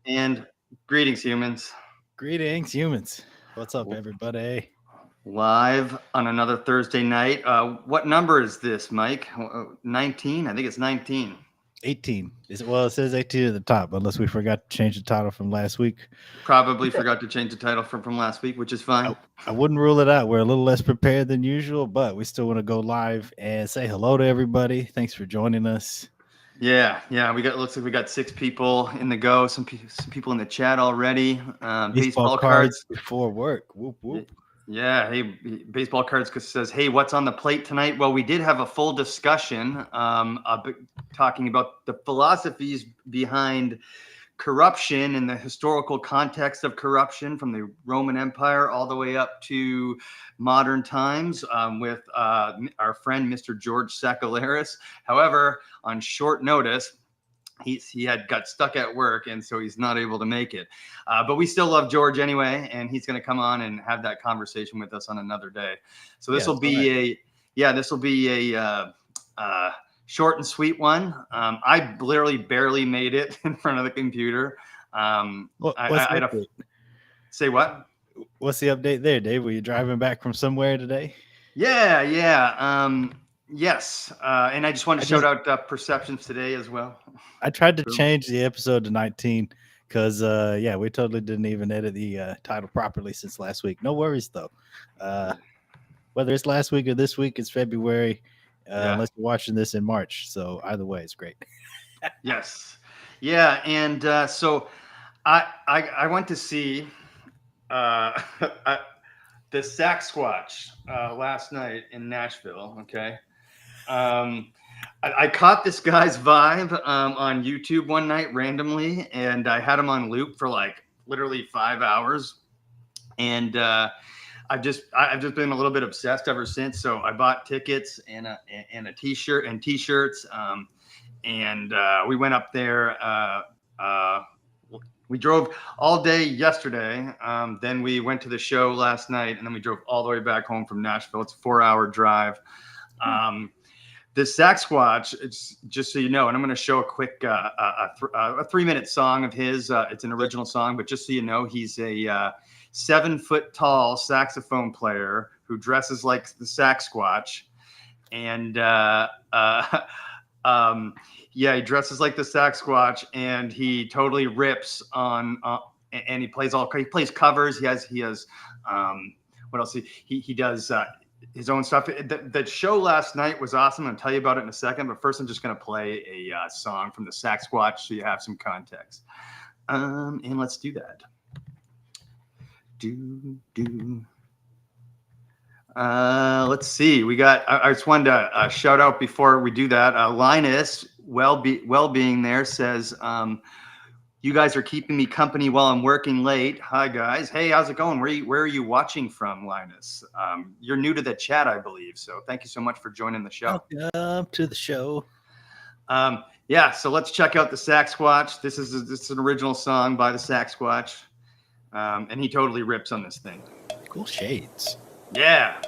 And greetings, humans. Greetings, humans. What's up, everybody? Live on another Thursday night. What number is this, Mike? 19? I think it's 19. 18. Well, it says 18 at the top, unless we forgot to change the title from last week. Probably forgot to change the title from last week, which is fine. I wouldn't rule it out. We're a little less prepared than usual, but we still want to go live and say hello to everybody. Thanks for joining us. Yeah. Looks like we got 6 people in the go. Some people in the chat already. Baseball cards before work. Whoop whoop. Yeah, hey, baseball cards says, hey, what's on the plate tonight? Well, we did have a full discussion talking about the philosophies behind corruption and the historical context of corruption from the Roman Empire all the way up to modern times with our friend, Mr. George Saccalaris. However, on short notice, he had got stuck at work, and so he's not able to make it. But we still love George anyway, and he's going to come on and have that conversation with us on another day. So this will be a short and sweet one. I literally barely made it in front of the computer. Say what? What's the update there, Dave? Were you driving back from somewhere today? Yeah. Yes. And I just want to shout out Perceptions today as well. I tried to change the episode to 19 because, we totally didn't even edit the title properly since last week. No worries, though. Whether it's last week or this week, it's February, unless you're watching this in March. So either way, it's great. Yes. Yeah. And so I went to see the Saxsquatch last night in Nashville. Okay. I caught this guy's vibe on YouTube one night randomly, and I had him on loop for like literally 5 hours. And I've just been a little bit obsessed ever since. So I bought tickets and a t-shirt and t-shirts. And we went up there. We drove all day yesterday. Then we went to the show last night, and then we drove all the way back home from Nashville. It's a 4-hour drive. The Saxsquatch, it's just so you know, and I'm going to show a quick a 3-minute song of his. It's an original song, but just so you know, he's a 7-foot-tall saxophone player who dresses like the Saxsquatch, and he dresses like the Saxsquatch, and he totally rips on, and he plays covers. He has what else? He does his own stuff. The show last night was awesome. I'll tell you about it in a second, but first I'm just going to play a song from the Saxsquatch so you have some context. And let's do that. Let's see. We got. I just wanted to shout out before we do that. Linus, well-being there says, "You guys are keeping me company while I'm working late." Hi guys. Hey, how's it going? Where are you watching from, Linus? You're new to the chat, I believe. So thank you so much for joining the show. Welcome to the show. So let's check out the Saxsquatch. This is an original song by the Saxsquatch, and he totally rips on this thing. Cool shades. Yeah.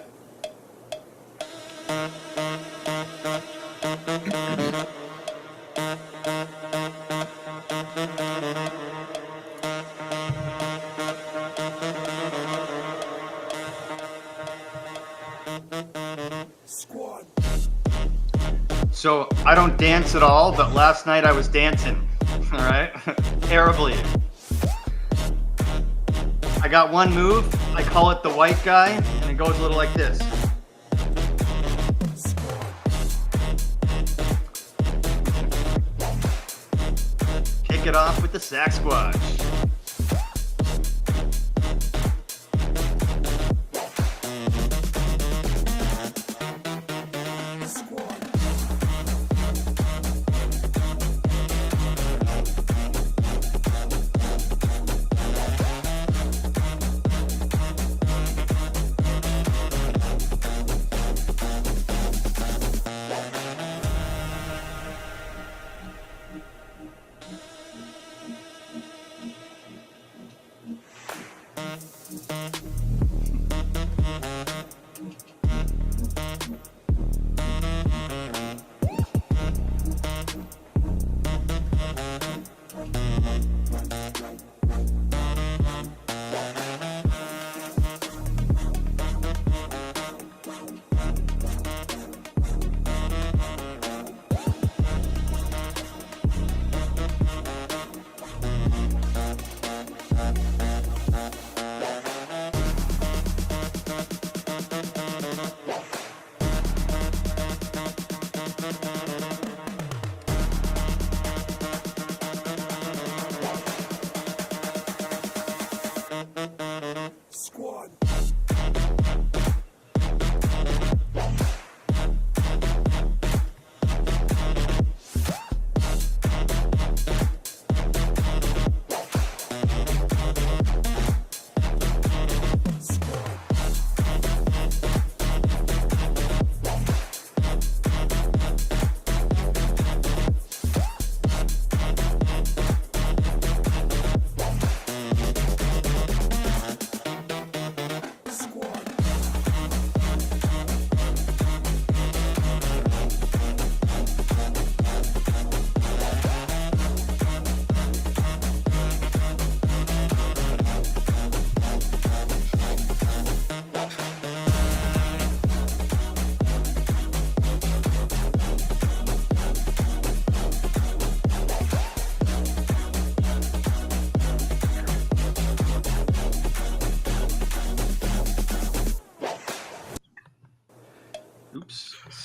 So I don't dance at all, but last night I was dancing. All right, terribly. I got one move. I call it the white guy, and it goes a little like this. Kick it off with the Saxsquatch.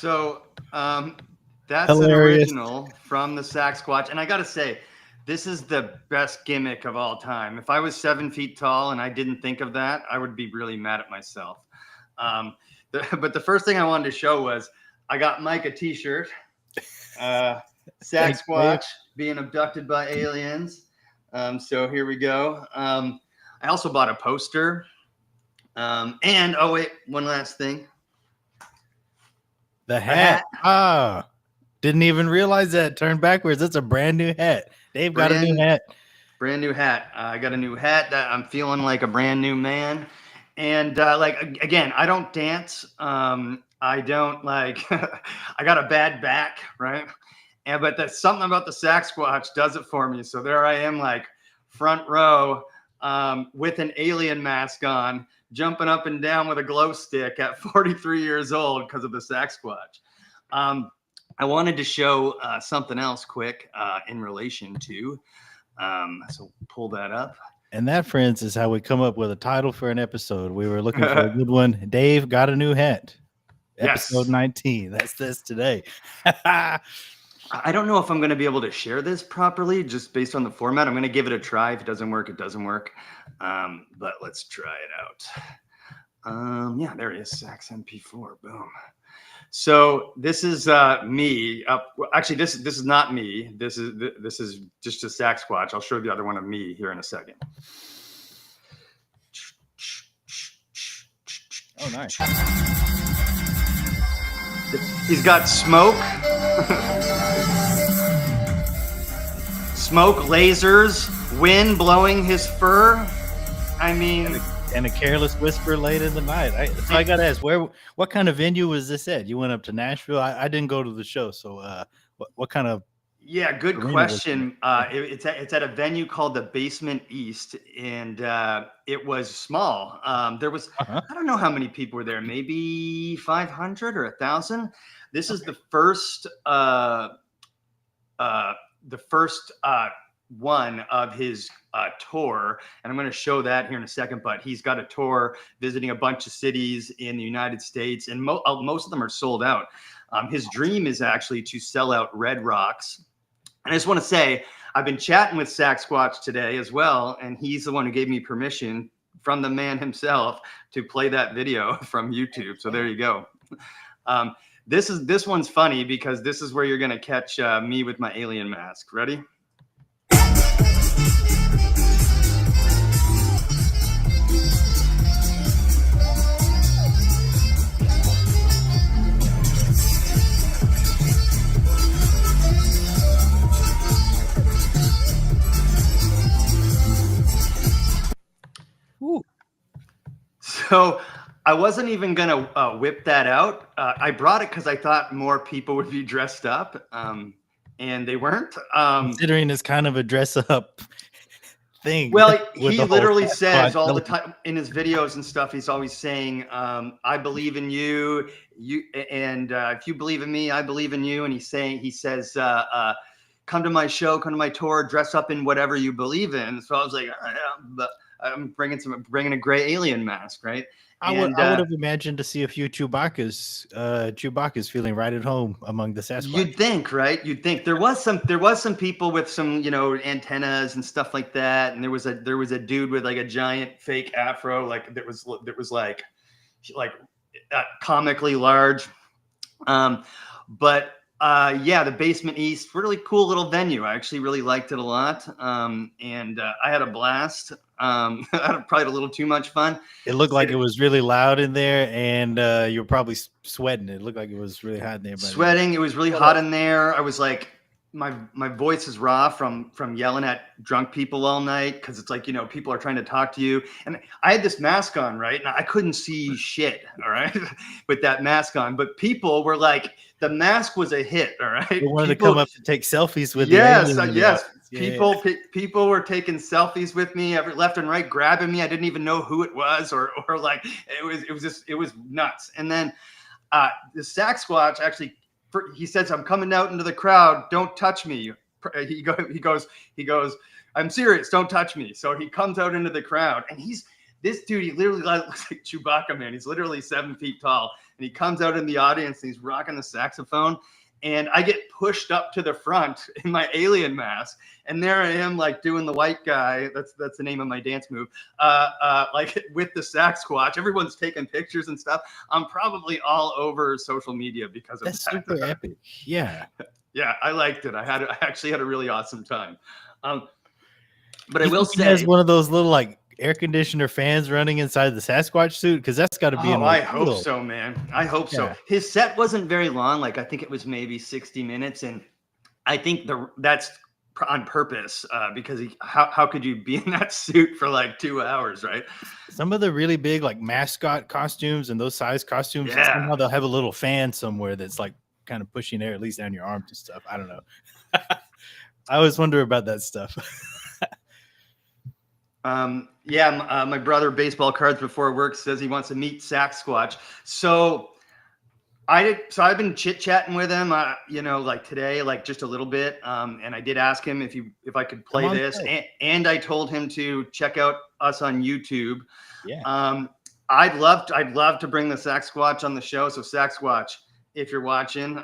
So that's an Hilarious. original from the Saxsquatch, and I gotta say, this is the best gimmick of all time. If I was 7 feet tall and I didn't think of that, I would be really mad at myself. But the first thing I wanted to show was I got Mike a T-shirt. Saxsquatch being abducted by aliens. So here we go. I also bought a poster. And oh wait, one last thing. The hat. Ah, didn't even realize that. Turn backwards. It's a brand new hat. Dave got a new hat. Brand new hat. I got a new hat that I'm feeling like a brand new man. And like again, I don't dance. I don't like. I got a bad back, right? And but that's something about the Saxsquatch does it for me. So there I am, like front row, with an alien mask on, jumping up and down with a glow stick at 43 years old because of the Saxsquatch. I wanted to show something else quick in relation to. So pull that up. And that, friends, is how we come up with a title for an episode. We were looking for a good one. Dave got a new hat. Episode 19. That's this today. I don't know if I'm going to be able to share this properly just based on the format. I'm going to give it a try. If it doesn't work, it doesn't work. But let's try it out. Yeah, there it is. Sax MP4. Boom. So this is me. Actually, this is not me. This is just a Saxsquatch. I'll show you the other one of me here in a second. Oh, nice. He's got smoke. Smoke, lasers, wind blowing his fur. I mean, and a careless whisper late in the night. So I got to ask, what kind of venue was this at? You went up to Nashville. I didn't go to the show, so what kind of? Yeah, good question. It's at a venue called the Basement East, and it was small. There was I don't know how many people were there, maybe 500 or 1,000. This is the first one of his tour, and I'm going to show that here in a second. But he's got a tour visiting a bunch of cities in the United States, and most of them are sold out. His dream is actually to sell out Red Rocks. And I just want to say, I've been chatting with Saxsquatch today as well, and he's the one who gave me permission from the man himself to play that video from YouTube. So there you go. This one's funny because this is where you're going to catch me with my alien mask. Ready? So I wasn't even going to whip that out. I brought it because I thought more people would be dressed up, and they weren't. Considering it's kind of a dress up thing. Well, he literally says all the time in his videos and stuff, he's always saying, I believe in you, and if you believe in me, I believe in you. And he says, come to my show, come to my tour, dress up in whatever you believe in. So I was like, but I'm bringing a gray alien mask, right? I would have imagined to see a few Chewbacca's feeling right at home among the Sasquatch. You'd think, right? You'd think there was some people with some, antennas and stuff like that, and there was a dude with like a giant fake afro, like that was like comically large. But the Basement East, really cool little venue. I actually really liked it a lot, and I had a blast. I had probably a little too much fun. It looked like it was really loud in there, and you were probably sweating. It looked like it was really hot in there. Sweating. It was really hot in there. I was like, my voice is raw from yelling at drunk people all night, because it's like, people are trying to talk to you, and I had this mask on, right, and I couldn't see shit, all right, with that mask on. But people were like, the mask was a hit, all right. They wanted to come up to take selfies with yes. Yeah. People were taking selfies with me, left and right, grabbing me. I didn't even know who it was, or like it was nuts. And then the Saxsquatch actually, he says, I'm coming out into the crowd. Don't touch me. He goes, I'm serious. Don't touch me. So he comes out into the crowd, and This dude, he literally looks like Chewbacca, man. He's literally 7 feet tall, and he comes out in the audience and he's rocking the saxophone. And I get pushed up to the front in my alien mask, and there I am, like doing the white guy. That's the name of my dance move. Like with the Saxsquatch. Everyone's taking pictures and stuff. I'm probably all over social media because of That's that. super epic. Yeah. Yeah, I liked it. I actually had a really awesome time. But I You will think he has say, one of those little like air conditioner fans running inside the Sasquatch suit, because that's got to be. oh, I hope so, man. I hope so. Yeah. His set wasn't very long. Like I think it was maybe 60 minutes, and I think that's on purpose because how could you be in that suit for like 2 hours, right? Some of the really big like mascot costumes and those size costumes, Yeah. somehow they'll have a little fan somewhere that's like kind of pushing air at least down your arms and stuff. I don't know. I always wonder about that stuff. My brother, Baseball Cards Before Work, says he wants to meet Saxsquatch. So I've been chit-chatting with him, like today, like just a little bit. And I did ask him if I could play this, and I told him to check out us on YouTube. Yeah. I'd love to bring the Saxsquatch on the show. So Saxsquatch, if you're watching,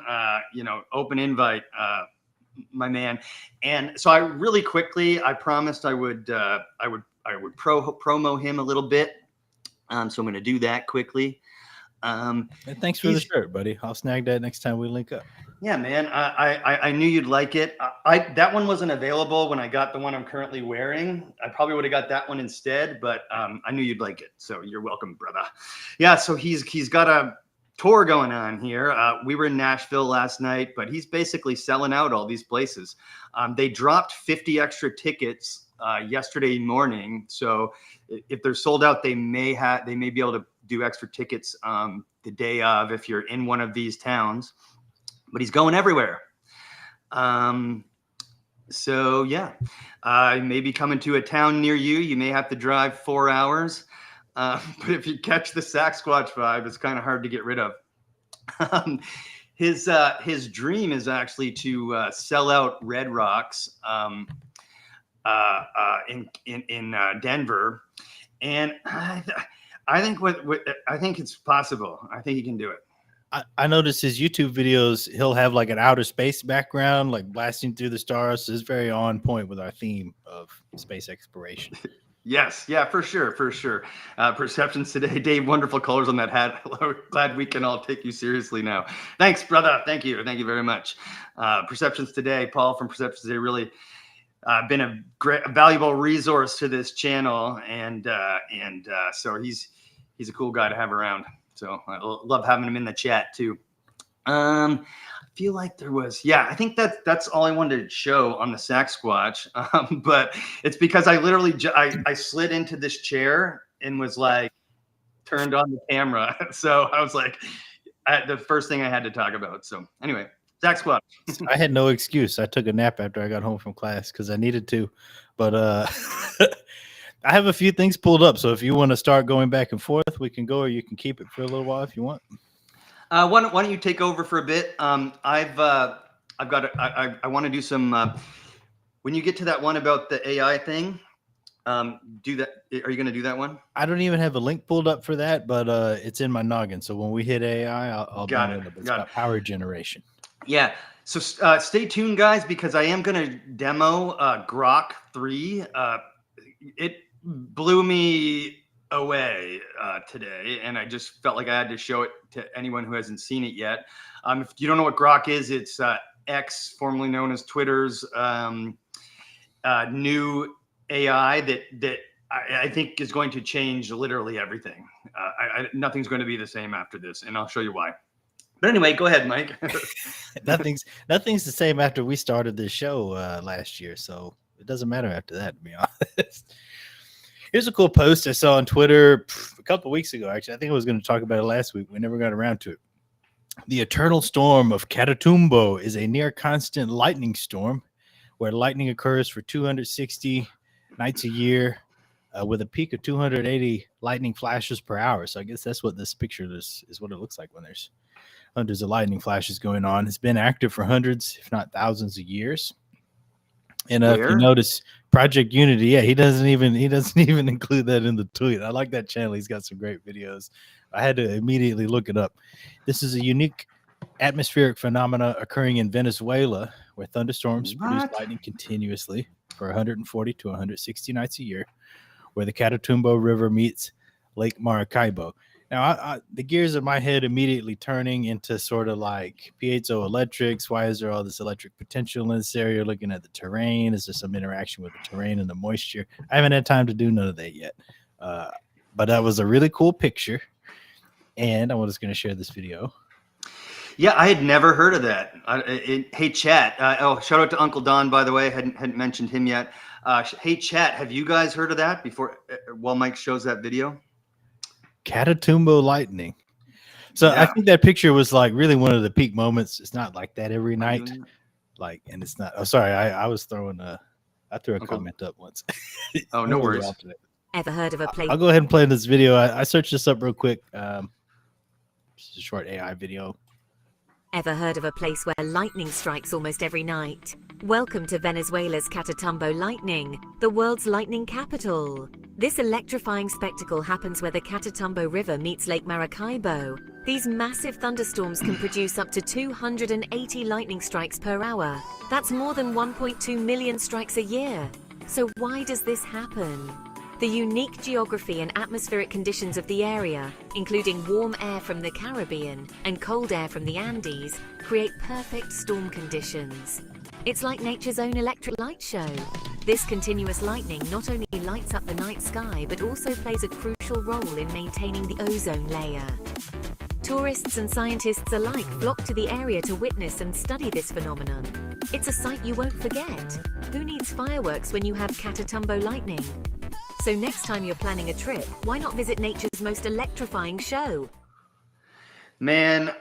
open invite, my man. And so I really quickly, I promised I would promo him a little bit. So I'm going to do that quickly. And thanks for the shirt, buddy. I'll snag that next time we link up. Yeah, man. I knew you'd like it. That one wasn't available when I got the one I'm currently wearing. I probably would have got that one instead, but I knew you'd like it. So you're welcome, brother. Yeah. So he's got a tour going on here. We were in Nashville last night, but he's basically selling out all these places. They dropped 50 extra tickets yesterday morning. So if they're sold out, they may be able to do extra tickets the day of if you're in one of these towns. But he's going everywhere. So yeah, maybe coming to a town near you. You may have to drive 4 hours. But if you catch the Saxsquatch vibe, it's kind of hard to get rid of. His dream is actually to sell out Red Rocks in Denver, and I think I think it's possible. I think he can do it. I noticed his YouTube videos. He'll have like an outer space background, like blasting through the stars. So it's very on point with our theme of space exploration. Yes, yeah, for sure. Perceptions today, Dave. Wonderful colors on that hat. Glad we can all take you seriously now. Thanks, brother. Thank you very much. Perceptions today, Paul from Perceptions today, really been a valuable resource to this channel, and so he's a cool guy to have around. So I love having him in the chat too. I feel like there was, I think that's all I wanted to show on the Saxsquatch. But it's because I literally I slid into this chair and was like turned on the camera. So I was like, the first thing I had to talk about. So anyway, Saxsquatch. I had no excuse. I took a nap after I got home from class because I needed to. But I have a few things pulled up. So if you want to start going back and forth, we can go, or you can keep it for a little while if you want. Why don't you take over for a bit? I want to do some. When you get to that one about the AI thing, do that. Are you going to do that one? I don't even have a link pulled up for that, but it's in my noggin. So when we hit AI, I'll got it. It's about power generation. Yeah. So stay tuned, guys, because I am going to demo Grok 3. It blew me away today, and I just felt like I had to show it to anyone who hasn't seen it yet. If you don't know what Grok is, it's X, formerly known as Twitter's new AI that I think is going to change literally everything. Nothing's going to be the same after this, and I'll show you why. But anyway, go ahead, Mike. Nothing's the same after we started this show last year, so it doesn't matter after that, to be honest. Here's a cool post I saw on Twitter a couple of weeks ago. Actually, I think I was going to talk about it last week. We never got around to it. The eternal storm of Catatumbo is a near constant lightning storm where lightning occurs for 260 nights a year with a peak of 280 lightning flashes per hour. So I guess that's what this picture is what it looks like when there's hundreds of lightning flashes going on. It's been active for hundreds, if not thousands of years. And if you notice, Project Unity, he doesn't even include that in the tweet. I like that channel. He's got some great videos. I had to immediately look it up. This is a unique atmospheric phenomena occurring in Venezuela, where thunderstorms produce lightning continuously for 140 to 160 nights a year, where the Catatumbo River meets Lake Maracaibo. Now, the gears of my head immediately turning into sort of like piezoelectrics. Why is there all this electric potential in this area? Looking at the terrain, is there some interaction with the terrain and the moisture? I haven't had time to do none of that yet. But that was a really cool picture. And I'm just going to share this video. Yeah, I had never heard of that. Hey, chat. Shout out to Uncle Don, by the way. Hadn't mentioned him yet. Hey, chat. Have you guys heard of that before? While Mike shows that video. Catatumbo lightning. So yeah. I think that picture was like really one of the peak moments. It's not like that every night. Like, and it's not. Oh, sorry. I was throwing I threw a comment up once. Oh, no worries. Ever heard of a place? I'll go ahead and play this video. I searched this up real quick. Just a short AI video. Ever heard of a place where lightning strikes almost every night? Welcome to Venezuela's Catatumbo lightning, the world's lightning capital. This electrifying spectacle happens where the Catatumbo River meets Lake Maracaibo. These massive thunderstorms can produce up to 280 lightning strikes per hour. That's more than 1.2 million strikes a year. So why does this happen? The unique geography and atmospheric conditions of the area, including warm air from the Caribbean and cold air from the Andes, create perfect storm conditions. It's like nature's own electric light show. This continuous lightning not only lights up the night sky, but also plays a crucial role in maintaining the ozone layer. Tourists and scientists alike flock to the area to witness and study this phenomenon. It's a sight you won't forget. Who needs fireworks when you have Catatumbo lightning? So next time you're planning a trip, why not visit nature's most electrifying show? Man,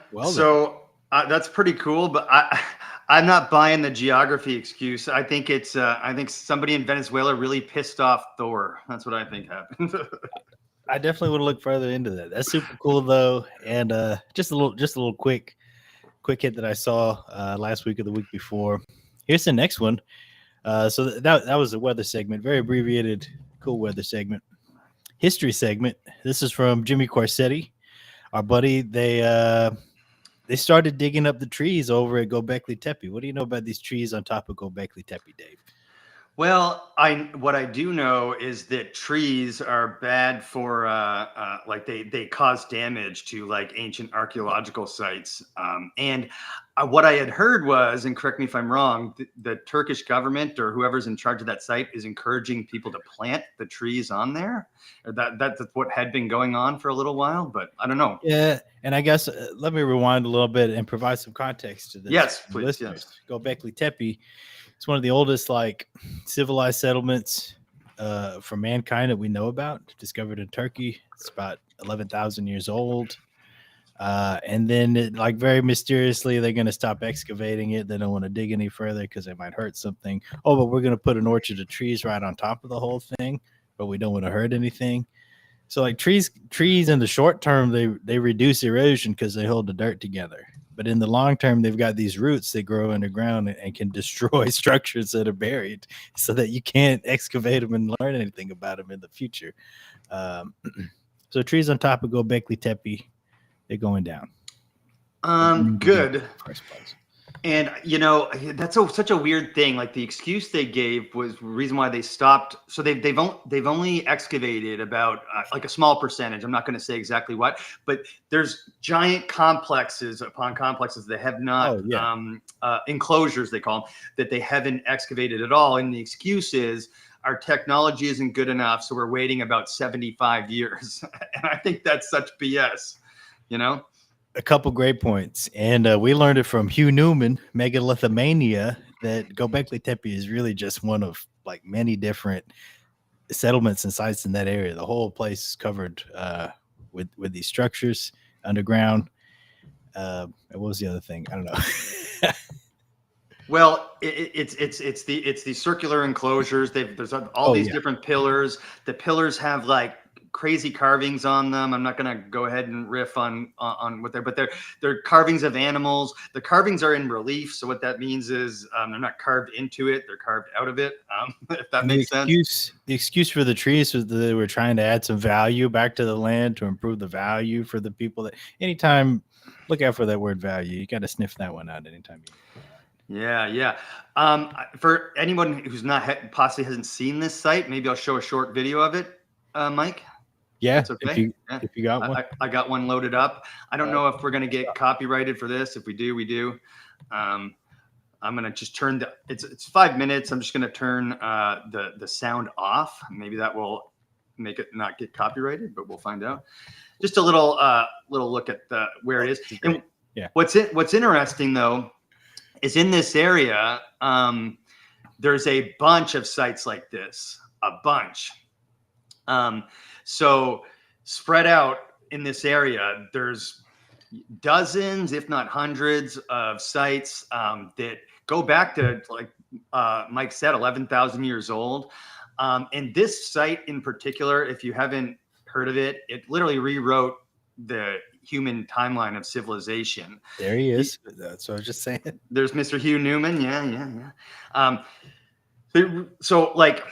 that's pretty cool, but I'm not buying the geography excuse. I think I think somebody in Venezuela really pissed off Thor. That's what I think happened. I definitely want to look further into that. That's super cool though, and just a little quick hit that I saw last week or the week before. Here's the next one. So that was a weather segment, very abbreviated. Cool weather segment. History segment. This is from Jimmy Corsetti, our buddy. They started digging up the trees over at Gobekli Tepe. What do you know about these trees on top of Gobekli Tepe, Dave? Well, what I do know is that trees are bad for like they cause damage to like ancient archaeological sites. And what I had heard was, and correct me if I'm wrong, the Turkish government or whoever's in charge of that site is encouraging people to plant the trees on there. That's what had been going on for a little while, but I don't know. Yeah, and I guess let me rewind a little bit and provide some context to this. Yes, please. Listeners. Yes. Gobekli Tepe. It's one of the oldest like civilized settlements for mankind that we know about, discovered in Turkey. It's about 11,000 years old. And then like very mysteriously, they're going to stop excavating it. They don't want to dig any further because they might hurt something. Oh, but we're going to put an orchard of trees right on top of the whole thing, but we don't want to hurt anything. So like trees in the short term, they reduce erosion because they hold the dirt together. But in the long term, they've got these roots that grow underground and can destroy structures that are buried so that you can't excavate them and learn anything about them in the future. So trees on top of Gobekli Tepe, they're going down. Good. First place. And, you know, that's such a weird thing. Like the excuse they gave was the reason why they stopped. So they've only excavated about like a small percentage. I'm not going to say exactly what, but there's giant complexes upon complexes that have not enclosures, they call them, that they haven't excavated at all. And the excuse is our technology isn't good enough, so we're waiting about 75 years. And I think that's such BS, you know? A couple great points. And we learned it from Hugh Newman, Megalithomania, that Gobekli Tepe is really just one of like many different settlements and sites in that area. The whole place is covered with these structures underground. And what was the other thing? I don't know. Well, it's the circular enclosures. There's all these different pillars. The pillars have like crazy carvings on them. I'm not going to go ahead and riff on what but they're carvings of animals. The carvings are in relief. So what that means is they're not carved into it. They're carved out of it. If that makes sense. The excuse for the trees was that they were trying to add some value back to the land to improve the value for the people. That anytime, look out for that word value. You got to sniff that one out anytime you. Yeah. For anyone who's not possibly hasn't seen this site, maybe I'll show a short video of it, Mike. Yeah, that's okay. If you got one, I got one loaded up. I don't know if we're gonna get copyrighted for this. If we do, we do. I'm gonna just turn it's 5 minutes. I'm just gonna turn the sound off. Maybe that will make it not get copyrighted, but we'll find out. Just a little look at where it is. And what's interesting though is in this area, there's a bunch of sites like this, a bunch. So spread out in this area, there's dozens, if not hundreds of sites that go back to, like Mike said, 11,000 years old. And this site in particular, if you haven't heard of it, it literally rewrote the human timeline of civilization. There he is. That's what I was just saying. There's Mr. Hugh Newman. Yeah. So like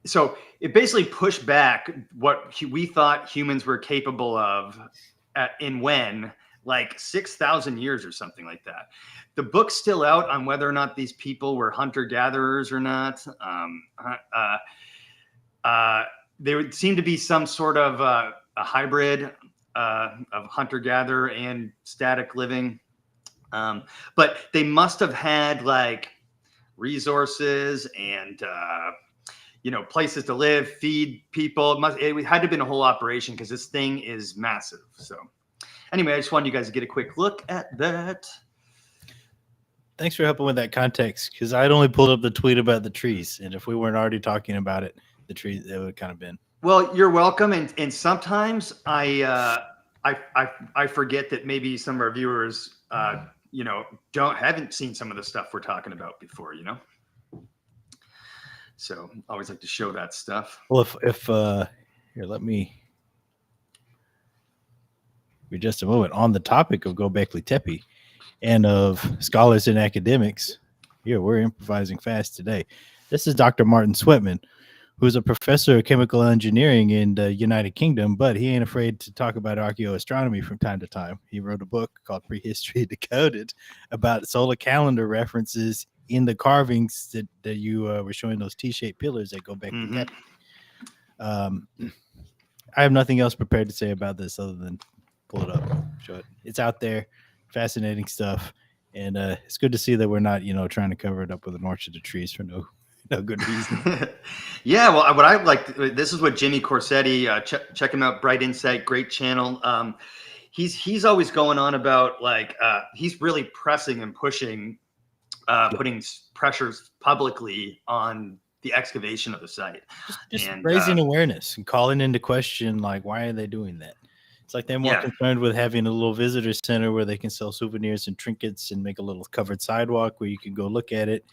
so it basically pushed back what we thought humans were capable of like 6,000 years or something like that. The book's still out on whether or not these people were hunter-gatherers or not. There would seem to be some sort of a hybrid of hunter-gatherer and static living. But they must have had like resources and places to live, feed people. It had to have been a whole operation because this thing is massive. So anyway, I just wanted you guys to get a quick look at that. Thanks for helping with that context, because I'd only pulled up the tweet about the trees, and if we weren't already talking about it, the trees, it would have kind of been. Well, you're welcome, and sometimes I forget that maybe some of our viewers haven't seen some of the stuff we're talking about before, So I always like to show that stuff. Well, if here, let me for just a moment on the topic of Göbekli Tepe and of scholars and academics. Yeah, we're improvising fast today. This is Dr. Martin Sweatman, who's a professor of chemical engineering in the United Kingdom, but he ain't afraid to talk about archaeoastronomy from time to time. He wrote a book called Prehistory Decoded about solar calendar references in the carvings that you were showing, those T-shaped pillars that go back to that. I have nothing else prepared to say about this other than pull it up, show it. It's out there, fascinating stuff, and it's good to see that we're not, trying to cover it up with an orchard of trees for no good reason. Yeah, well, what I like, this is what Jimmy Corsetti, check him out, Bright Insight, great channel. He's always going on about he's really pressing and pushing, putting pressures publicly on the excavation of the site. Just raising awareness and calling into question, why are they doing that? It's like they're more concerned with having a little visitor center where they can sell souvenirs and trinkets and make a little covered sidewalk where you can go look at it,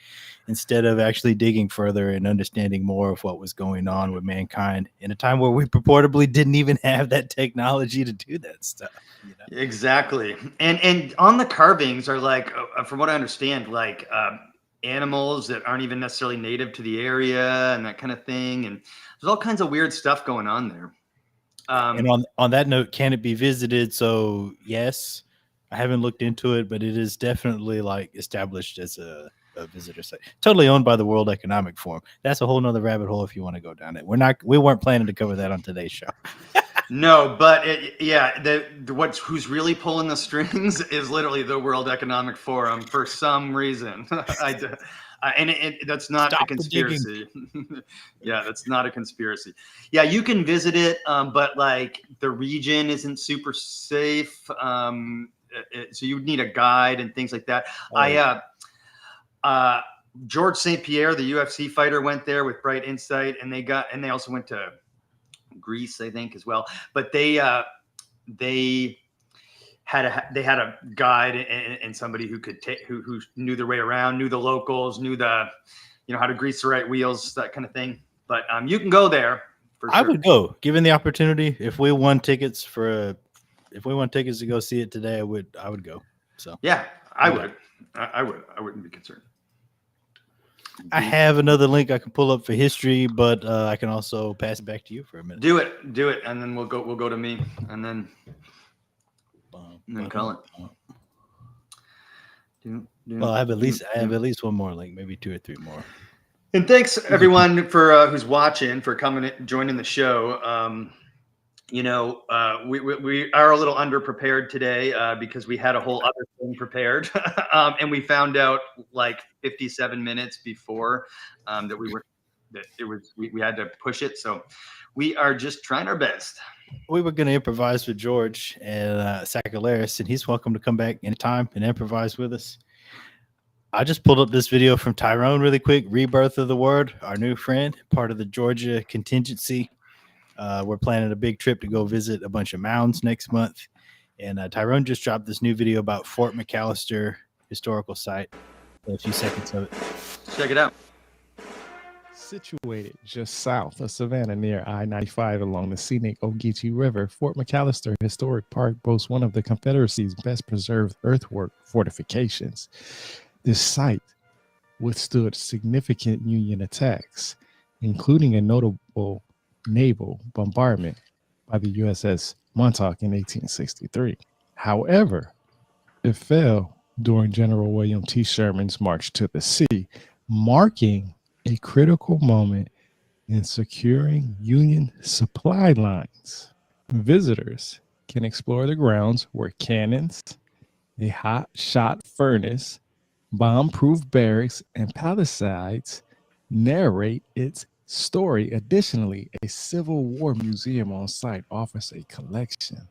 instead of actually digging further and understanding more of what was going on with mankind in a time where we purportedly didn't even have that technology to do that stuff. Exactly. And on the carvings are from what I understand, animals that aren't even necessarily native to the area and that kind of thing. And there's all kinds of weird stuff going on there. And on that note, can it be visited? So yes, I haven't looked into it, but it is definitely established as a visitor site, totally owned by the World Economic Forum. That's a whole nother rabbit hole if you want to go down it. We weren't planning to cover that on today's show. No, but who's really pulling the strings is literally the World Economic Forum for some reason. And that's not a conspiracy. Yeah, that's not a conspiracy. Yeah, you can visit it, but the region isn't super safe. So you would need a guide and things like that. George St. Pierre, the UFC fighter, went there with Bright Insight, and they also went to Greece, I think, as well. But they had a guide and somebody who could who knew their way around, knew the locals, knew how to grease the right wheels, that kind of thing. But you can go there For I sure. would go, given the opportunity. If we won tickets to go see it today, I would go. So Yeah, I No would. I would. I wouldn't be concerned. I have another link I can pull up for history, but I can also pass it back to you for a minute. Do it, and then we'll go to me, and then call it. Well, I have at least one more link, maybe 2 or 3 more. And thanks everyone for who's watching, for coming in, joining the show. We are a little underprepared today because we had a whole other thing prepared, and we found out like 57 minutes before that we had to push it. So we are just trying our best. We were going to improvise with George and Saxsquatch, and he's welcome to come back anytime and improvise with us. I just pulled up this video from Tyrone really quick. Rebirth of the Word, our new friend, part of the Georgia contingency. We're planning a big trip to go visit a bunch of mounds next month. And Tyrone just dropped this new video about Fort McAllister historical site. A few seconds of it. Check it out. Situated just south of Savannah near I-95 along the scenic Ogeechee River, Fort McAllister Historic Park boasts one of the Confederacy's best preserved earthwork fortifications. This site withstood significant Union attacks, including a notable naval bombardment by the USS Montauk in 1863. However, it fell during General William T. Sherman's march to the sea, marking a critical moment in securing Union supply lines. Visitors can explore the grounds where cannons, a hot shot furnace, bomb-proof barracks, and palisades narrate its story. Additionally, a Civil War museum on site offers a collection of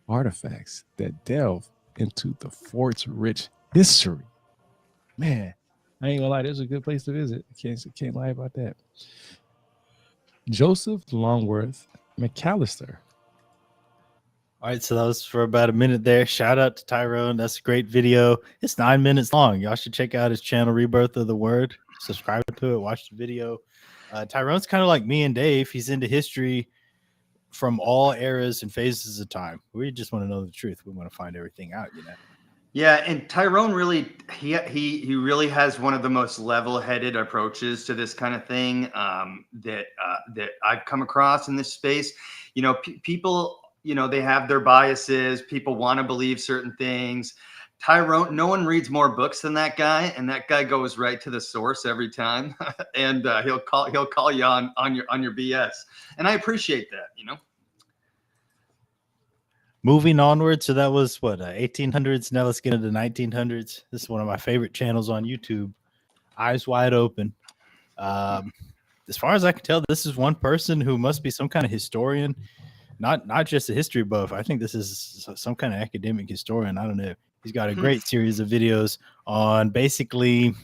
artifacts that delve into the fort's rich history. Man, I ain't gonna lie, this is a good place to visit. Can't lie about that. Joseph Longworth McAllister. All right, so that was for about a minute there. Shout out to Tyrone. That's a great video. It's 9 minutes long. Y'all should check out his channel, Rebirth of the Word. Subscribe to it. Watch the video. Tyrone's kind of like me and Dave. He's into history from all eras and phases of time. We just want to know the truth. We want to find everything out, you know. Yeah, and Tyrone really he really has one of the most level-headed approaches to this kind of thing that I've come across in this space. You know, people, you know, they have their biases. People want to believe certain things. Tyrone, no one reads more books than that guy, and that guy goes right to the source every time, and he'll call you on your BS, and I appreciate that, you know. Moving onward, so that was what 1800s. Now let's get into 1900s. This is one of my favorite channels on YouTube. Eyes wide open. As far as I can tell, this is one person who must be some kind of historian, not just a history buff. I think this is some kind of academic historian. I don't know. He's got a great series of videos on basically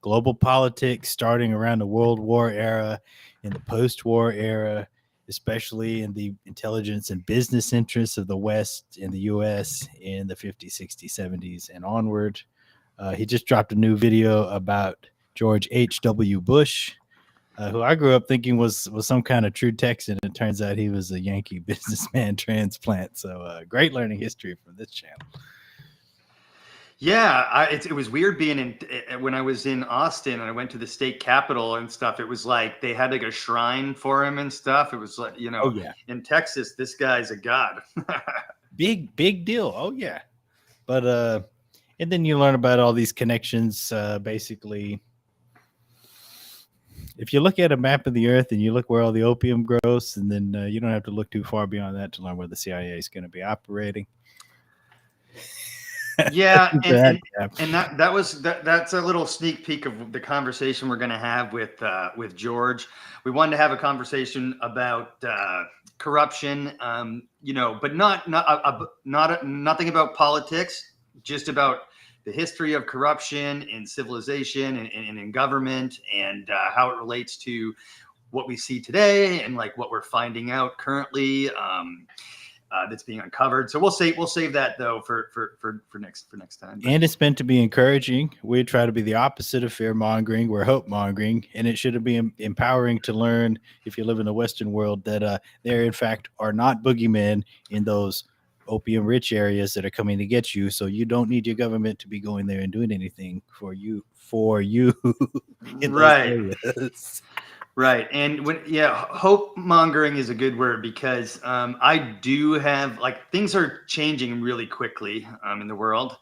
global politics, starting around the World War era, in the post-war era, especially in the intelligence and business interests of the West in the U.S. in the 50s, 60s, 70s, and onward. He just dropped a new video about George H.W. Bush, who I grew up thinking was some kind of true Texan. It turns out he was a Yankee businessman transplant. So great learning history from this channel. Yeah, it was weird being when I was in Austin and I went to the state capitol and stuff. It was like they had like a shrine for him and stuff. It was like, you know, oh, yeah. In Texas, this guy's a god. big deal. Oh yeah. But and then you learn about all these connections. Basically, if you look at a map of the earth and you look where all the opium grows, and then you don't have to look too far beyond that to learn where the CIA is going to be operating. Yeah, and that's a little sneak peek of the conversation we're going to have with George. We wanted to have a conversation about corruption, you know, but nothing about politics, just about the history of corruption in civilization and in government, and how it relates to what we see today and like what we're finding out currently. that's being uncovered. So we'll save that though for next time. And it's meant to be encouraging. We try to be the opposite of fear mongering. We're hope mongering, and it should be empowering to learn, if you live in the Western world, that there in fact are not boogeymen in those opium rich areas that are coming to get you. So you don't need your government to be going there and doing anything for you in those Right. areas. Right. And hope mongering is a good word, because I do have, like, things are changing really quickly in the world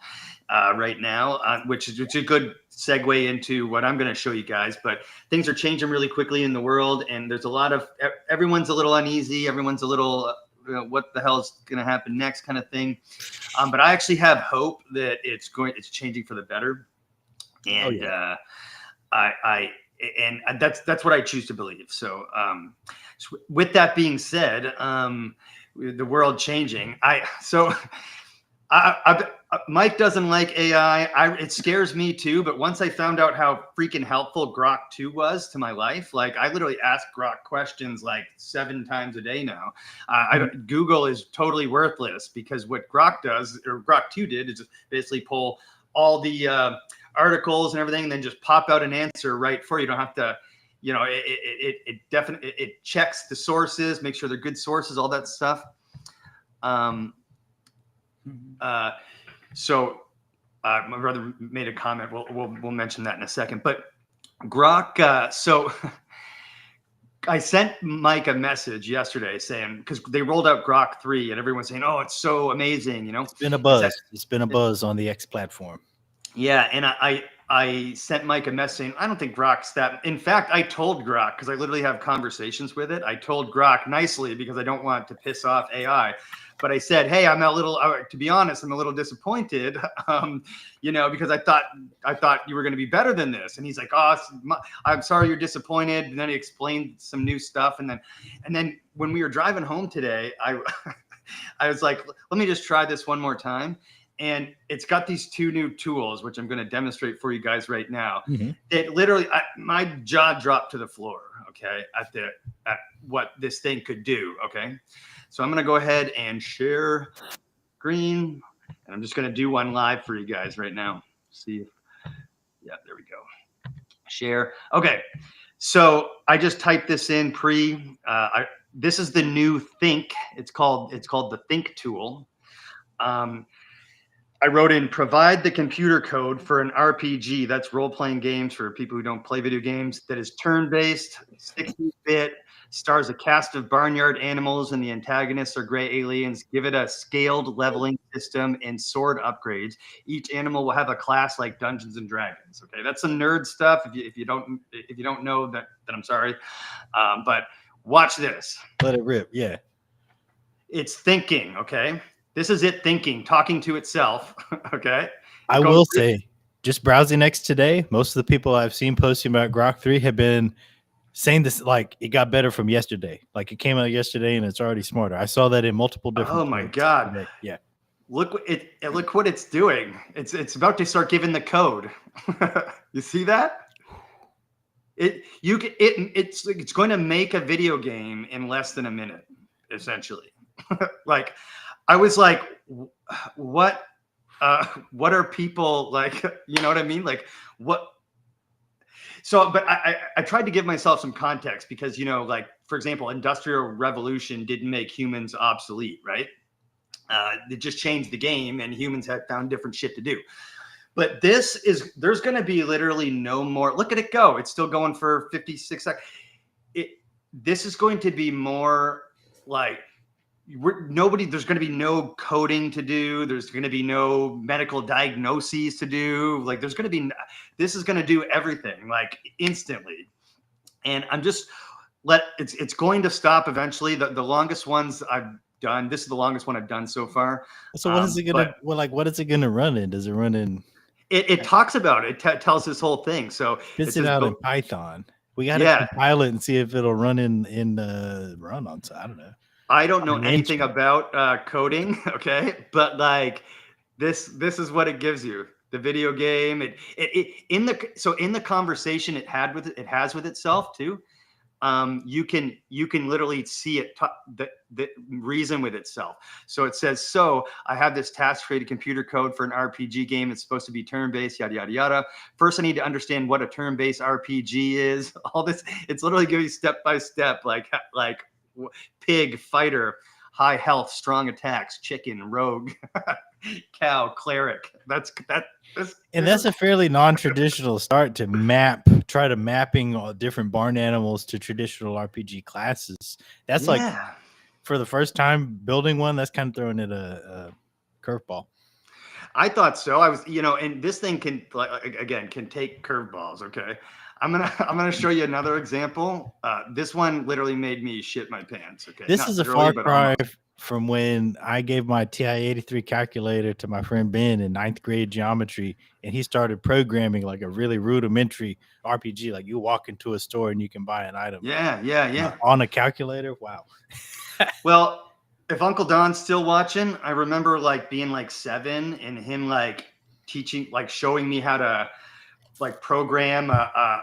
right now, which is a good segue into what I'm going to show you guys. But things are changing really quickly in the world, and there's a lot of, everyone's a little uneasy. Everyone's a little, what the hell is going to happen next kind of thing. But I actually have hope that it's changing for the better. And and that's what I choose to believe. So with that being said, the world changing, Mike doesn't like AI. It scares me too. But once I found out how freaking helpful Grok 2 was to my life, like, I literally ask Grok questions like 7 times a day now. Google is totally worthless, because what Grok does, or Grok 2 did, is just basically pull all the articles and everything, and then just pop out an answer right for you. You don't have to, it definitely, it checks the sources, make sure they're good sources, all that stuff. So my brother made a comment. We'll mention that in a second. But Grok, so I sent Mike a message yesterday saying, because they rolled out Grok 3 and everyone's saying, oh, it's so amazing, It's been a buzz. It's been a buzz on the X platform. Yeah, and I sent Mike a message saying, I don't think Grok's that. In fact, I told Grok, because I literally have conversations with it. I told Grok nicely, because I don't want to piss off AI. But I said, hey, to be honest, I'm a little disappointed, because I thought you were going to be better than this. And he's like, oh, I'm sorry you're disappointed. And then he explained some new stuff. And then when we were driving home today, I was like, let me just try this one more time. And it's got these 2 new tools, which I'm going to demonstrate for you guys right now. Mm-hmm. It literally, my jaw dropped to the floor, okay, at what this thing could do, okay? So I'm going to go ahead and share screen, and I'm just going to do one live for you guys right now. See if, yeah, there we go. Share. Okay, so I just typed this in this is the new Think. It's called the Think tool. I wrote in, provide the computer code for an RPG, that's role-playing games for people who don't play video games, that is turn-based, 60-bit, stars a cast of barnyard animals, and the antagonists are gray aliens. Give it a scaled leveling system and sword upgrades. Each animal will have a class like Dungeons and Dragons. Okay, that's some nerd stuff. If you don't know that, then I'm sorry. But watch this. Let it rip. Yeah. It's thinking. Okay. This is it thinking, talking to itself. Okay. I will say, just browsing X today, most of the people I've seen posting about Grok 3 have been saying this, like, it got better from yesterday. Like, it came out yesterday and it's already smarter. I saw that in multiple different. Oh my God. Today. Yeah. Look what it's doing. It's about to start giving the code. You see that? It's going to make a video game in less than a minute, essentially. Like, I was like, what are people like? You know what I mean? Like, what? So, but I tried to give myself some context, because, like, for example, Industrial Revolution didn't make humans obsolete, right? It just changed the game, and humans had found different shit to do. But there's going to be literally no more. Look at it go. It's still going for 56 seconds. This is going to be more like, there's going to be no coding to do. There's going to be no medical diagnoses to do. Like, this is going to do everything, like, instantly. And it's going to stop eventually. The longest ones I've done, this is the longest one I've done so far. So what is it going to, what is it going to run in? Does it run in? It talks about it. It tells this whole thing. So it's out in Python. We got to compile it and see if it'll run run on. I don't know. I don't know anything about coding, okay, but like this is what it gives you. The video game, in the conversation it has with itself too. you can literally see it the reason with itself. So it says, so I have this task to create a computer code for an RPG game. It's supposed to be turn-based, yada yada yada. First, I need to understand what a turn-based RPG is. All this, it's literally giving you step by step, like pig, fighter, high health, strong attacks, chicken, rogue, cow, cleric. That's a fairly non-traditional start to try to mapping all different barn animals to traditional RPG classes. That's like, for the first time building one, that's kind of throwing it a curveball. I thought so. I was, and this thing can, again, can take curveballs. Okay, I'm gonna show you another example. This one literally made me shit my pants. Okay, this is a far cry from when I gave my TI-83 calculator to my friend Ben in 9th grade geometry, and he started programming like a really rudimentary RPG. Like you walk into a store and you can buy an item. Yeah. On a calculator. Wow. Well, if Uncle Don's still watching, I remember like being like 7 and him like teaching, like showing me how to like program it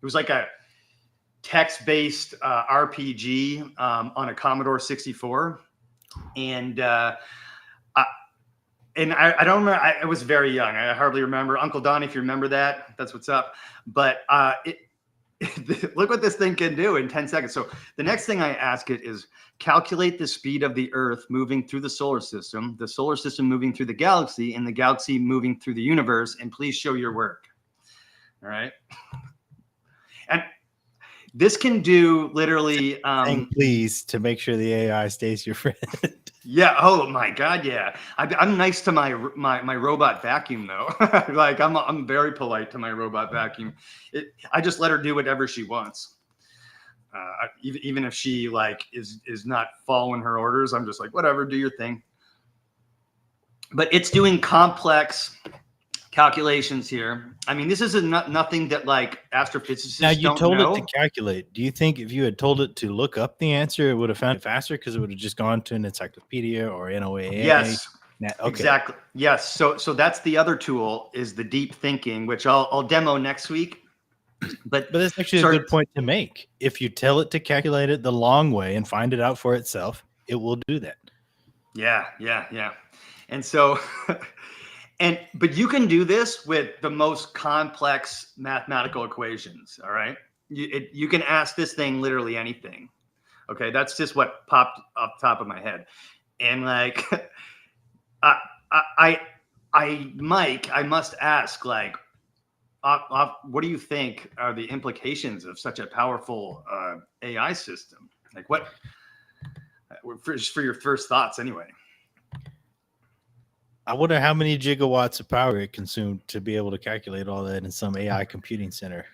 was like a text-based RPG on a Commodore 64, and I don't remember. I was very young. I hardly remember. Uncle Don, if you remember that, that's what's up. But look what this thing can do in 10 seconds. So the next thing I ask it is calculate the speed of the Earth moving through the solar system moving through the galaxy, and the galaxy moving through the universe, and please show your work. All right. And this can do literally please to make sure the AI stays your friend. Yeah. Oh my God. Yeah. I'm nice to my robot vacuum though. Like I'm very polite to my robot vacuum. I just let her do whatever she wants. Even if she like is not following her orders, I'm just like, whatever, do your thing. But it's doing complex calculations here. I mean, this is nothing that like astrophysicists now you don't told know. it to calculate. Do you think if you had told it to look up the answer, it would have found it faster because it would have just gone to an encyclopedia or NOAA? Yes, okay. Exactly. Yes. So that's the other tool, is the deep thinking, which I'll demo next week. But that's actually a good point to make. If you tell it to calculate it the long way and find it out for itself, it will do that. Yeah. And so but you can do this with the most complex mathematical equations. All right. You can ask this thing literally anything. Okay. That's just what popped off the top of my head. And like, Mike, I must ask, like, what do you think are the implications of such a powerful AI system? Like what, for your first thoughts anyway. I wonder how many gigawatts of power it consumed to be able to calculate all that in some AI computing center.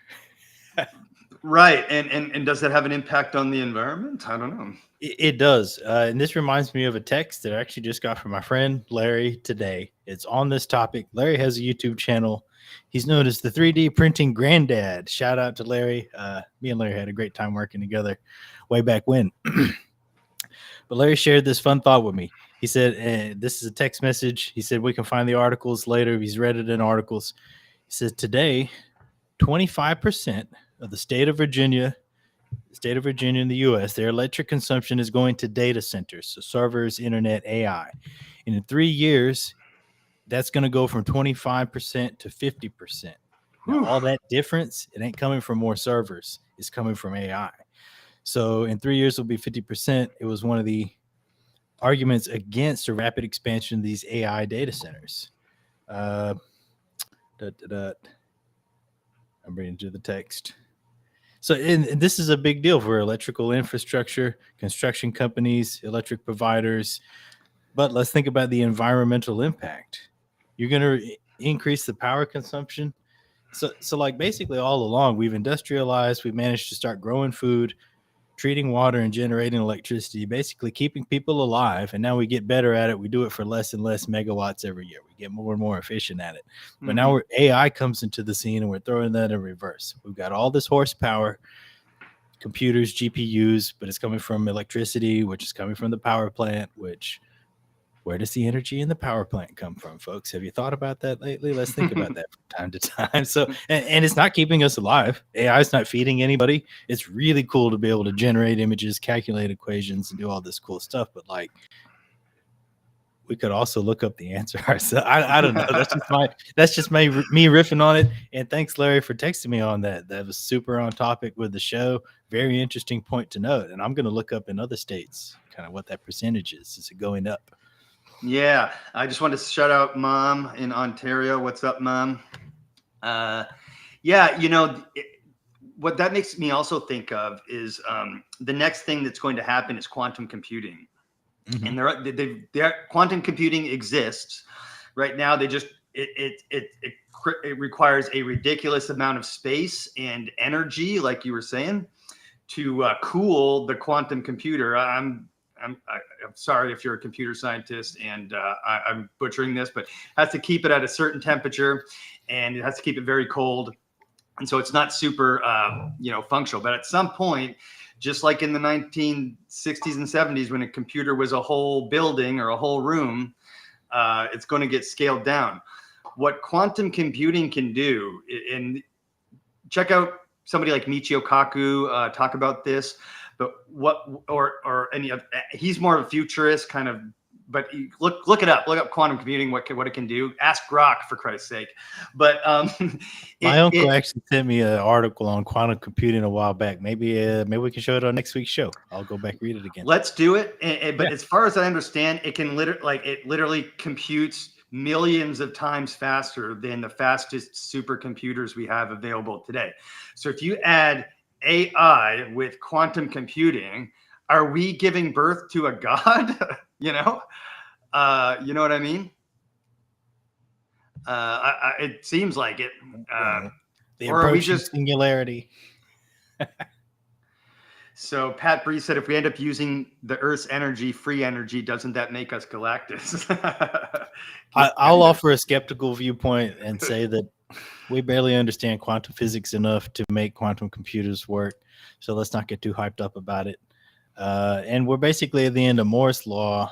Right. And does that have an impact on the environment? I don't know. It does. And this reminds me of a text that I actually just got from my friend Larry today. It's on this topic. Larry has a YouTube channel. He's known as the 3D printing granddad. Shout out to Larry. Me and Larry had a great time working together way back when. But Larry shared this fun thought with me. He said, this is a text message. He said, we can find the articles later. He's read it in articles. He said, today, 25% of the state of Virginia in the U.S., their electric consumption is going to data centers, so servers, internet, AI. And in 3 years, that's going to go from 25% to 50%. Now, all that difference, it ain't coming from more servers. It's coming from AI. So in 3 years, it'll be 50%. It was one of the arguments against a rapid expansion of these AI data centers. I'm bringing to the text. So and this is a big deal for electrical infrastructure, construction companies, electric providers. But let's think about the environmental impact. You're going to increase the power consumption. So like basically all along, we've industrialized, we've managed to start growing food, treating water and generating electricity, basically keeping people alive. And now we get better at it. We do it for less and less megawatts every year. We get more and more efficient at it. But now AI comes into the scene and we're throwing that in reverse. We've got all this horsepower, computers, GPUs, but it's coming from electricity, which is coming from the power plant, which where does the energy in the power plant come from, folks? Have you thought about that lately? Let's think about that from time to time. So, and it's not keeping us alive. AI is not feeding anybody. It's really cool to be able to generate images, calculate equations, and do all this cool stuff. But like, we could also look up the answer ourselves. I don't know. That's just me riffing on it. And thanks, Larry, for texting me on that. That was super on topic with the show. Very interesting point to note. And I'm going to look up in other states kind of what that percentage is. Is it going up? Yeah, I just wanted to shout out Mom in Ontario. What's up, Mom? Yeah, what that makes me also think of is the next thing that's going to happen is quantum computing. Mm-hmm. And their quantum computing exists right now. They just it requires a ridiculous amount of space and energy, like you were saying, to cool the quantum computer. I'm sorry if you're a computer scientist and I'm butchering this, but has to keep it at a certain temperature and it has to keep it very cold. And so it's not super, functional. But at some point, just like in the 1960s and 70s, when a computer was a whole building or a whole room, it's going to get scaled down. What quantum computing can do, and check out somebody like Michio Kaku talk about this. But he's more of a futurist kind of, but look it up, look up quantum computing, what it can do. Ask Grok, for Christ's sake. But my uncle actually sent me an article on quantum computing a while back. Maybe we can show it on next week's show. I'll go back read it again. Let's do it. But as far as I understand, it can literally computes millions of times faster than the fastest supercomputers we have available today. So if you add AI with quantum computing, are we giving birth to a god? You know what I mean? It seems like it. The approaching singularity. So Pat Bree said, if we end up using the Earth's energy, free energy, doesn't that make us Galactus? I'll offer a skeptical viewpoint and say that we barely understand quantum physics enough to make quantum computers work. So let's not get too hyped up about it. And we're basically at the end of Moore's law.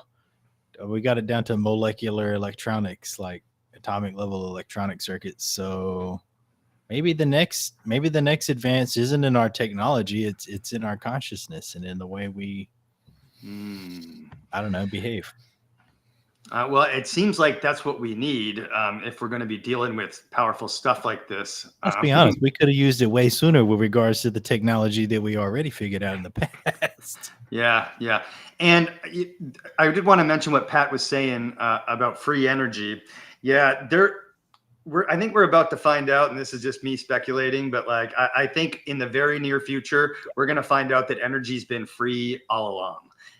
We got it down to molecular electronics, like atomic level electronic circuits. So maybe the next advance isn't in our technology. It's in our consciousness and in the way we, behave. Well, it seems like that's what we need if we're going to be dealing with powerful stuff like this. Let's be honest. We could have used it way sooner with regards to the technology that we already figured out in the past. Yeah. And I did want to mention what Pat was saying about free energy. Yeah, I think we're about to find out, and this is just me speculating, but like I think in the very near future, we're going to find out that energy's been free all along.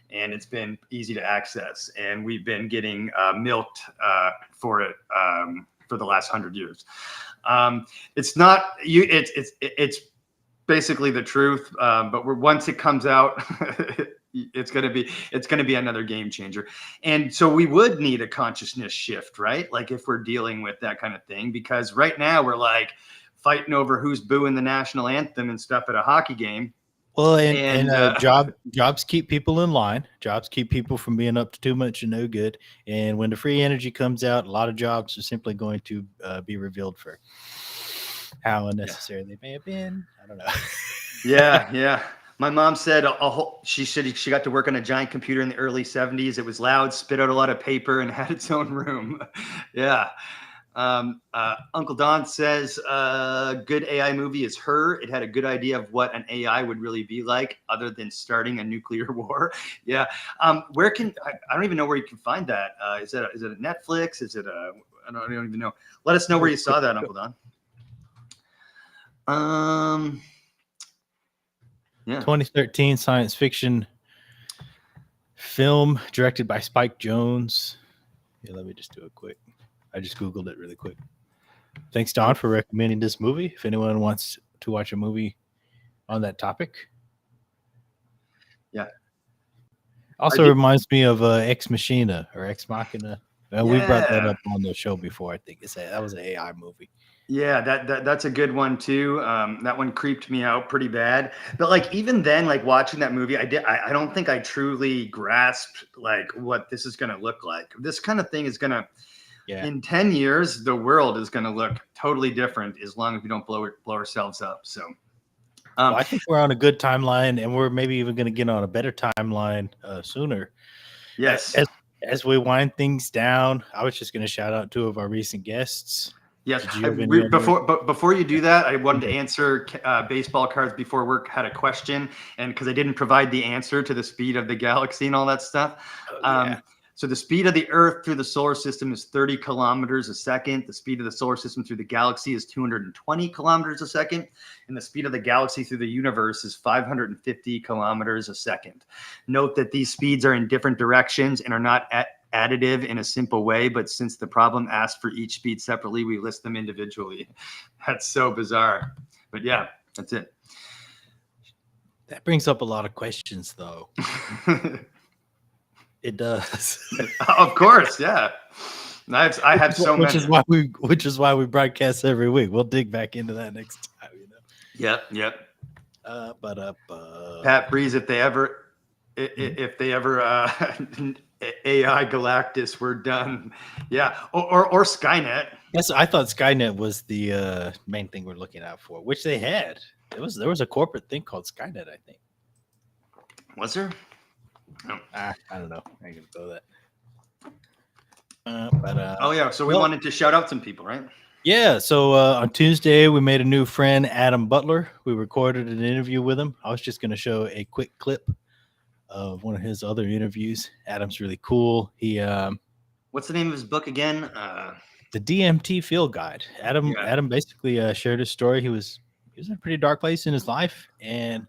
And it's been easy to access, and we've been getting milked for it for the last 100 years. It's not you. It's basically the truth. But once it comes out, it's gonna be another game changer. And so we would need a consciousness shift, right? Like if we're dealing with that kind of thing, because right now we're like fighting over who's booing the national anthem and stuff at a hockey game. Well, and jobs keep people in line. Jobs keep people from being up to too much and no good. And when the free energy comes out, a lot of jobs are simply going to be revealed for how unnecessary they may have been. I don't know. Yeah. My mom said she got to work on a giant computer in the early 70s. It was loud, spit out a lot of paper, and had its own room. Yeah. Uncle Don says good AI movie is Her. It had a good idea of what an AI would really be like, other than starting a nuclear war. Yeah. I don't even know where you can find that. Is it a Netflix? Is it I don't even know. Let us know where you saw that, Uncle Don. Yeah. 2013 science fiction film directed by Spike Jonze. Yeah, let me just do it quick. I just Googled it really quick. Thanks, Don, for recommending this movie. If anyone wants to watch a movie on that topic. Yeah. Also reminds me of Ex Machina or Ex Machina. We brought that up on the show before, I think. That was an AI movie. Yeah, that's a good one too. That one creeped me out pretty bad. But like even then, like watching that movie, I don't think I truly grasped like what this is gonna look like. This kind of thing is gonna in 10 years, the world is gonna look totally different as long as we don't blow ourselves up. So well, I think we're on a good timeline, and we're maybe even going to get on a better timeline sooner. yes. As we wind things down, I was just going to shout out 2 of our recent guests. Yes. Did you have any Before you do that, I wanted to answer baseball cards before work had a question, and because I didn't provide the answer to the speed of the galaxy and all that stuff. So the speed of the Earth through the solar system is 30 kilometers a second. The speed of the solar system through the galaxy is 220 kilometers a second. And the speed of the galaxy through the universe is 550 kilometers a second. Note that these speeds are in different directions and are not additive in a simple way, but since the problem asks for each speed separately, we list them individually. That's so bizarre. But yeah, that's it. That brings up a lot of questions, though. It does. Of course, yeah. I have so which many. Which is why we broadcast every week. We'll dig back into that next time. Yep. Pat Breeze, if they ever AI Galactus were done, yeah, or Skynet. Yes, I thought Skynet was the main thing we're looking out for, which they had. There was a corporate thing called Skynet, I think. Was there? No. I don't know. I ain't gonna go that. Oh yeah, so we wanted to shout out some people, right? Yeah. So on Tuesday we made a new friend, Adam Butler. We recorded an interview with him. I was just gonna show a quick clip of one of his other interviews. Adam's really cool. He what's the name of his book again? The DMT Field Guide. Adam basically shared his story. He was in a pretty dark place in his life and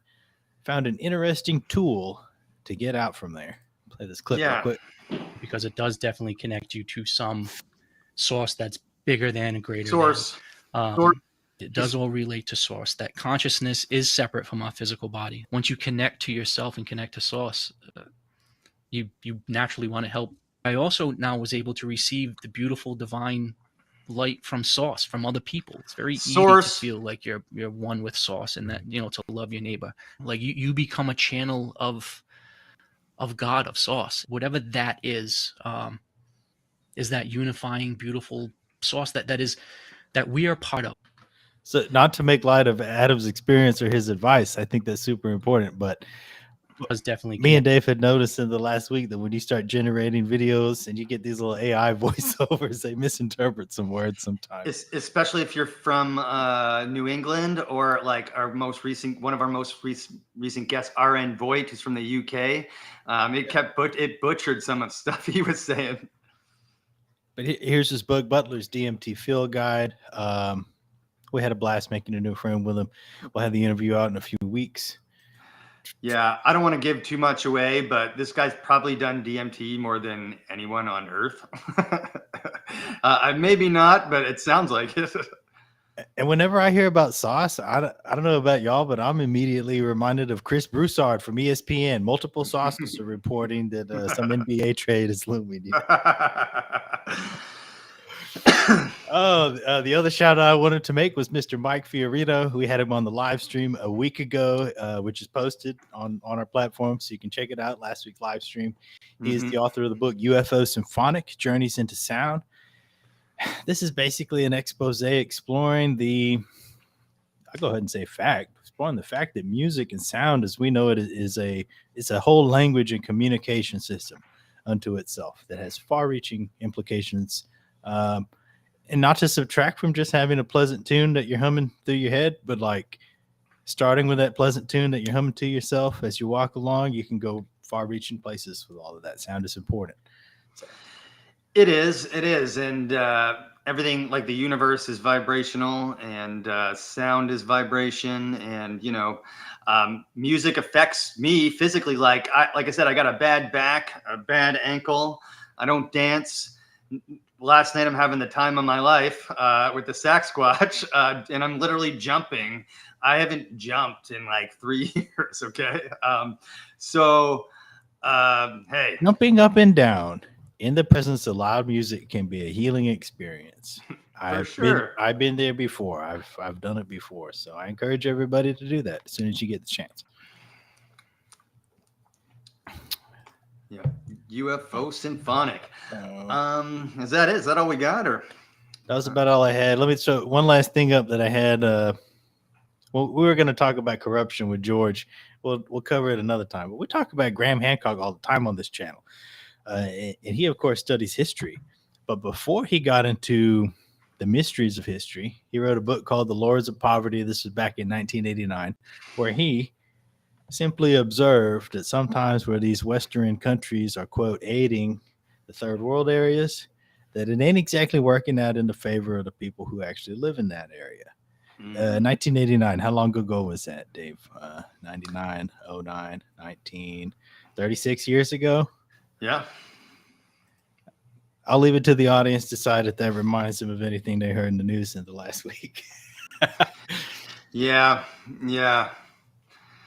found an interesting tool to get out from there. Play this clip real quick. Because it does definitely connect you to some source that's bigger than and greater source. It does all relate to source. That consciousness is separate from our physical body. Once you connect to yourself and connect to source, you naturally want to help. I also now was able to receive the beautiful divine light from source, from other people. It's very easy to feel like you're one with source, and that, to love your neighbor. Like you become a channel of God, of source, whatever that is that unifying, beautiful source that we are part of. So not to make light of Adam's experience or his advice, I think that's super important, but was definitely me and Dave had noticed in the last week that when you start generating videos and you get these little AI voiceovers, they misinterpret some words sometimes. Especially if you're from New England, or like one of our most recent guests, RN Voigt, who's from the UK. It butchered some of the stuff he was saying. But here's his book, Butler's DMT Field Guide. We had a blast making a new friend with him. We'll have the interview out in a few weeks. Yeah, I don't want to give too much away, but this guy's probably done DMT more than anyone on Earth. Maybe not, but it sounds like it. And whenever I hear about sauce, I don't know about y'all, but I'm immediately reminded of Chris Broussard from ESPN. Multiple sources are reporting that some NBA trade is looming. The other shout out I wanted to make was Mr. Mike Fiorito. We had him on the live stream a week ago, which is posted on our platform, so you can check it out. Last week's live stream. He is the author of the book UFO Symphonic: Journeys into Sound. This is basically an expose exploring I'll go ahead and say exploring the fact that music and sound as we know it is a whole language and communication system unto itself that has far-reaching implications. And not to subtract from just having a pleasant tune that you're humming through your head, but like starting with that pleasant tune that you're humming to yourself as you walk along, you can go far-reaching places with all of that. Sound is important. So. It is. And everything, like the universe is vibrational, and sound is vibration, and music affects me physically. Like I said, I got a bad back, a bad ankle. I don't dance. Last night I'm having the time of my life with the Saxsquatch, and I'm literally jumping. I haven't jumped in like 3 years. Okay. Hey, jumping up and down in the presence of loud music can be a healing experience. sure. I've been there before. I've done it before. So I encourage everybody to do that as soon as you get the chance. Yeah. UFO Symphonic. Is that it? Is that all we got, or? That was about all I had. Let me show one last thing up that I had. Well, we were going to talk about corruption with George. We'll cover it another time. But we talk about Graham Hancock all the time on this channel. And he, of course, studies history. But before he got into the mysteries of history, he wrote a book called The Lords of Poverty. This was back in 1989, where he simply observed that sometimes where these Western countries are, quote, aiding the third world areas, that it ain't exactly working out in the favor of the people who actually live in that area. 1989, how long ago was that, Dave? 99, 09, 19, 36 years ago? Yeah. I'll leave it to the audience to decide if that reminds them of anything they heard in the news in the last week. Yeah.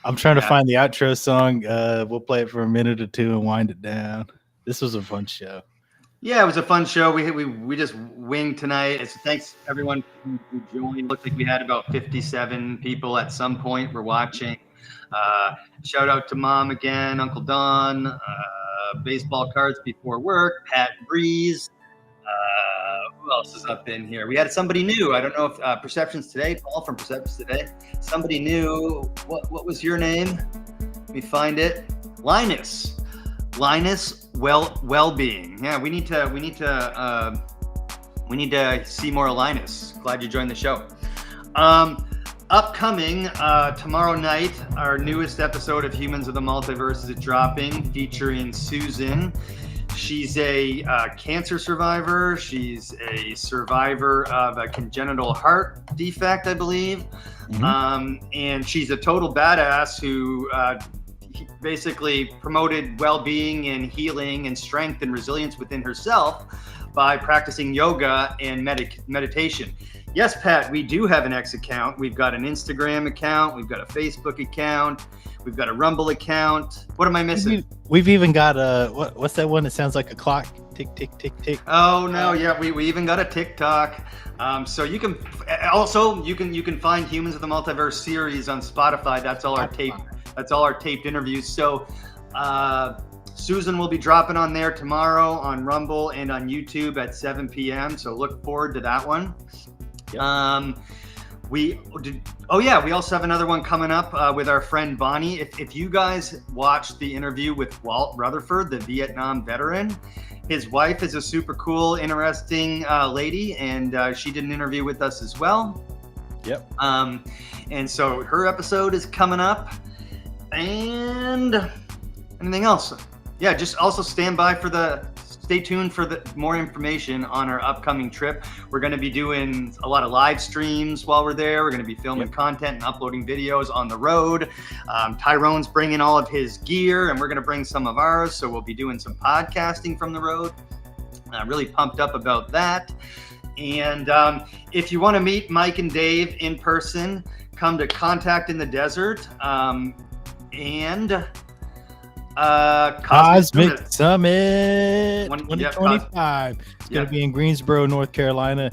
I'm trying to find the outro song. We'll play it for a minute or two and wind it down. This was a fun show. Yeah, it was a fun show. We just winged tonight. Thanks everyone who joined. Looked like we had about 57 people at some point were watching. Shout out to Mom again, Uncle Don, Baseball Cards Before Work, Pat Breeze. Who else is up in here? We had somebody new. I don't know if Perceptions Today, Paul from Perceptions Today. Somebody new. What was your name? Let me find it. Linus Well-being. Yeah, we need to see more of Linus. Glad you joined the show. Upcoming tomorrow night, our newest episode of Humans of the Multiverse is dropping, featuring Susan. She's a cancer survivor. She's a survivor of a congenital heart defect, I believe. Mm-hmm. And she's a total badass who basically promoted well-being and healing and strength and resilience within herself by practicing yoga and meditation. Yes, Pat, we do have an X account. We've got an Instagram account. We've got a Facebook account. We've got a Rumble account. What am I missing? We've even got what's that one that sounds like a clock? Tick, tick, tick, tick. Oh, no. Yeah, we even got a TikTok. So you can find Humans of the Multiverse series on Spotify. That's all our taped interviews. So Susan will be dropping on there tomorrow on Rumble and on YouTube at 7 p.m. So look forward to that one. Yep. We also have another one coming up with our friend Bonnie. If you guys watched the interview with Walt Rutherford, the Vietnam veteran, his wife is a super cool, interesting lady, and she did an interview with us as well. Yep. And so her episode is coming up. And anything else? Yeah, just also stay tuned for the more information on our upcoming trip. We're going to be doing a lot of live streams while we're there. We're going to be filming content and uploading videos on the road. Tyrone's bringing all of his gear, and we're going to bring some of ours. So we'll be doing some podcasting from the road. Really pumped up about that. And if you want to meet Mike and Dave in person, come to Contact in the Desert. And Cosmic Summit 2025. It's going to be in Greensboro, North Carolina.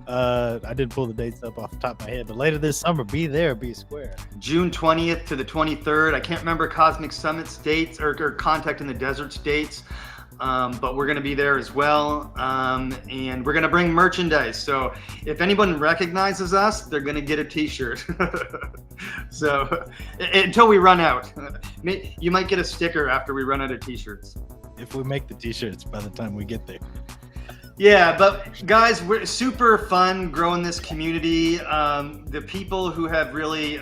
I didn't pull the dates up off the top of my head, but later this summer, be there, be square. June 20th to the 23rd. I can't remember Cosmic Summit's dates or Contact in the Desert's dates. But we're going to be there as well. And we're going to bring merchandise. So if anyone recognizes us, they're going to get a t-shirt. So until we run out, you might get a sticker after we run out of t-shirts. If we make the t-shirts by the time we get there. Yeah, but guys, we're super fun growing this community. The people who have really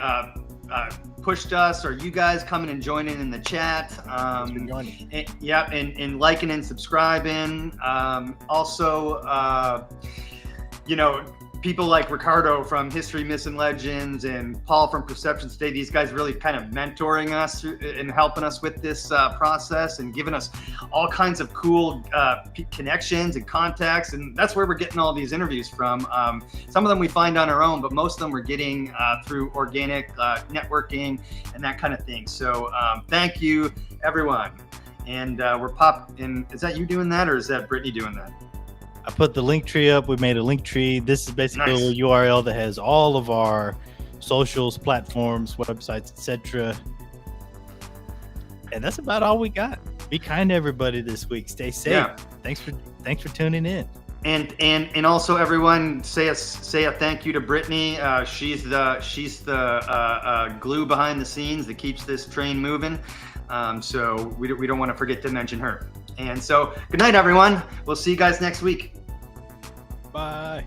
pushed us are you guys coming and joining in the chat. And liking and subscribing. Also, people like Ricardo from History, Myths, and Legends and Paul from Perceptions Today, these guys really kind of mentoring us and helping us with this process and giving us all kinds of cool connections and contacts. And that's where we're getting all these interviews from. Some of them we find on our own, but most of them we're getting through organic networking and that kind of thing. So thank you, everyone. And is that you doing that, or is that Brittany doing that? I put the link tree up. We made a link tree. This is basically Nice. a URL that has all of our socials, platforms, websites, etc. And that's about all we got. Be kind to everybody this week. Stay safe. Yeah. Thanks for tuning in. And also everyone say a thank you to Brittany. She's the glue behind the scenes that keeps this train moving. So we don't want to forget to mention her. And so good night, everyone. We'll see you guys next week. Bye.